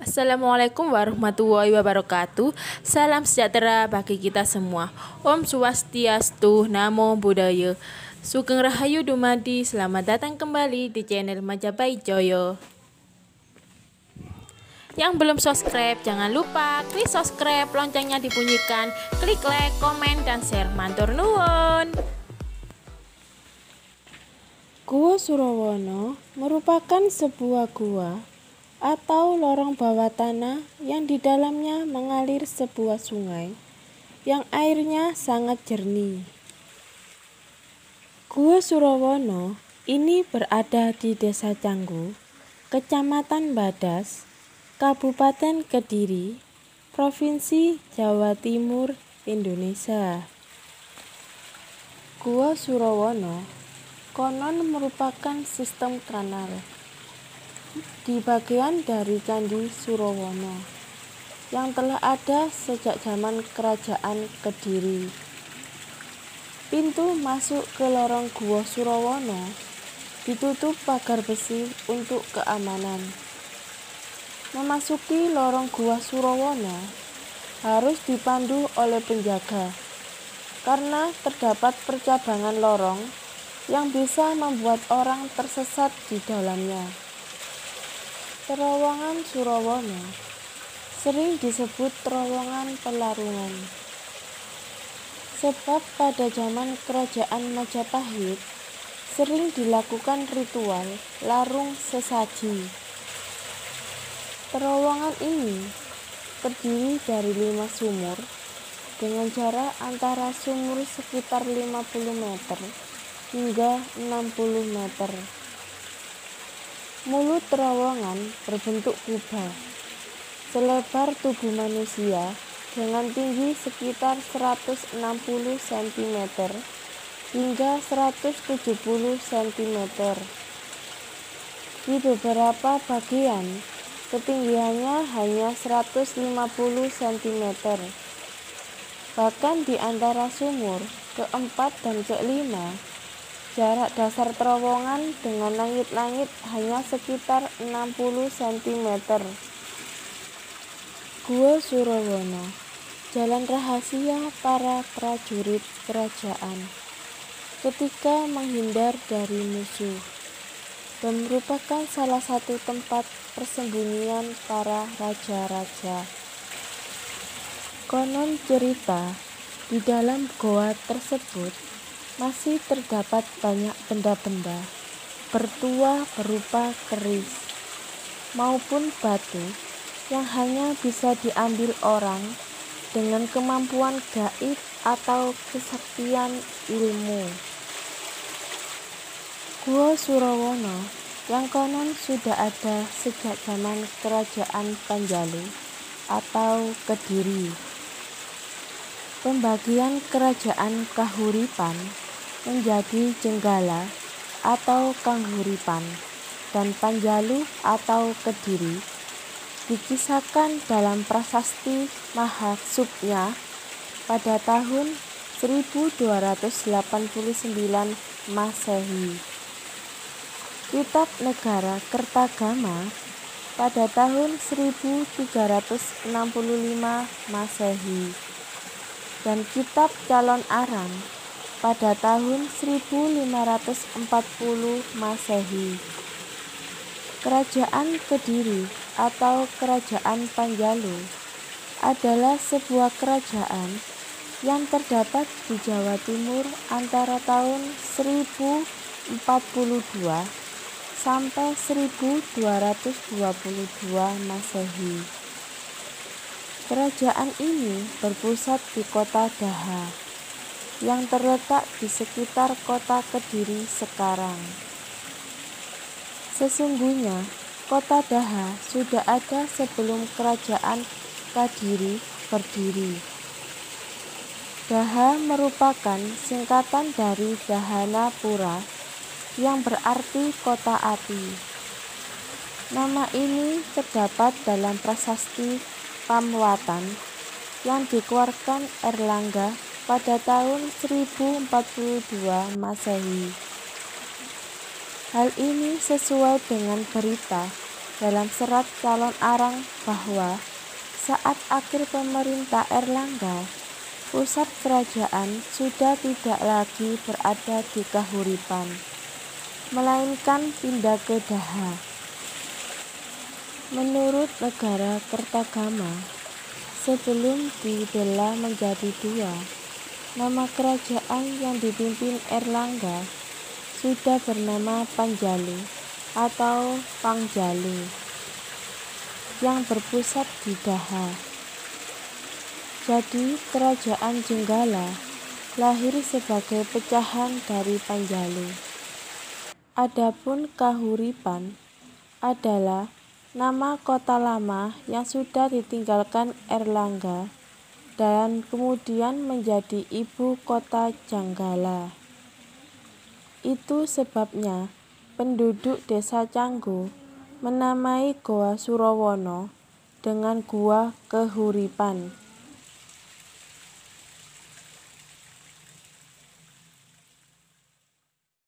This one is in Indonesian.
Assalamualaikum warahmatullahi wabarakatuh. Salam sejahtera bagi kita semua. Om Swastiastu, Namo Buddhaya. Sugeng Rahayu Dumadi, selamat datang kembali di channel Majapahit Joyo. Yang belum subscribe, jangan lupa klik subscribe, loncengnya dibunyikan, klik like, komen, dan share. Matur nuwun. Gua Surawana merupakan sebuah gua atau lorong bawah tanah yang di dalamnya mengalir sebuah sungai yang airnya sangat jernih. Gua Surawana ini berada di Desa Canggu, Kecamatan Badas, Kabupaten Kediri, Provinsi Jawa Timur, Indonesia. Gua Surawana konon merupakan sistem kanal di bagian dari Candi Surawana yang telah ada sejak zaman Kerajaan Kediri. Pintu masuk ke lorong Gua Surawana ditutup pagar besi untuk keamanan. Memasuki lorong Gua Surawana harus dipandu oleh penjaga karena terdapat percabangan lorong yang bisa membuat orang tersesat di dalamnya. Terowongan Surawana sering disebut terowongan pelarungan, sebab pada zaman Kerajaan Majapahit sering dilakukan ritual larung sesaji. Terowongan ini terdiri dari 5 sumur dengan jarak antara sumur sekitar 50 meter hingga 60 meter. Mulut terowongan berbentuk kubah, selebar tubuh manusia dengan tinggi sekitar 160 cm hingga 170 cm. Di beberapa bagian, ketinggiannya hanya 150 cm. Bahkan di antara sumur keempat dan kelima, jarak dasar terowongan dengan langit-langit hanya sekitar 60 cm. Gua Surawana, jalan rahasia para prajurit kerajaan ketika menghindar dari musuh, dan merupakan salah satu tempat persembunyian para raja-raja. Konon cerita, di dalam goa tersebut masih terdapat banyak benda-benda bertuah berupa keris maupun batu yang hanya bisa diambil orang dengan kemampuan gaib atau kesaktian ilmu. Gua Surawana yang konon sudah ada sejak zaman Kerajaan Panjalu atau Kediri. Pembagian Kerajaan Kahuripan menjadi Jenggala atau Kahuripan dan Panjalu atau Kediri dikisahkan dalam prasasti Mahasuknya pada tahun 1289 Masehi. Kitab Negara Kertagama pada tahun 1365 Masehi. Dan Kitab Calon Arang pada tahun 1540 Masehi. Kerajaan Kediri atau Kerajaan Panjalu adalah sebuah kerajaan yang terdapat di Jawa Timur antara tahun 1042 sampai 1222 Masehi. Kerajaan ini berpusat di kota Daha, yang terletak di sekitar kota Kediri sekarang. Sesungguhnya, kota Daha sudah ada sebelum kerajaan Kediri berdiri. Daha merupakan singkatan dari Dahanapura, yang berarti kota api. Nama ini terdapat dalam prasasti Pamwatan yang dikeluarkan Erlangga pada tahun 1042 Masehi. Hal ini sesuai dengan berita dalam serat calon Arang bahwa saat akhir pemerintah Erlangga, pusat kerajaan sudah tidak lagi berada di Kahuripan, melainkan pindah ke Daha. Menurut negara Kertagama, sebelum dibelah menjadi dua, nama kerajaan yang dipimpin Erlangga sudah bernama Panjalu atau Pangjalu yang berpusat di Daha. Jadi kerajaan Jenggala lahir sebagai pecahan dari Panjalu. Adapun Kahuripan adalah nama kota lama yang sudah ditinggalkan Erlangga dan kemudian menjadi ibu kota Janggala. Itu sebabnya penduduk desa Canggu menamai Goa Surawono dengan Gua Kehuripan.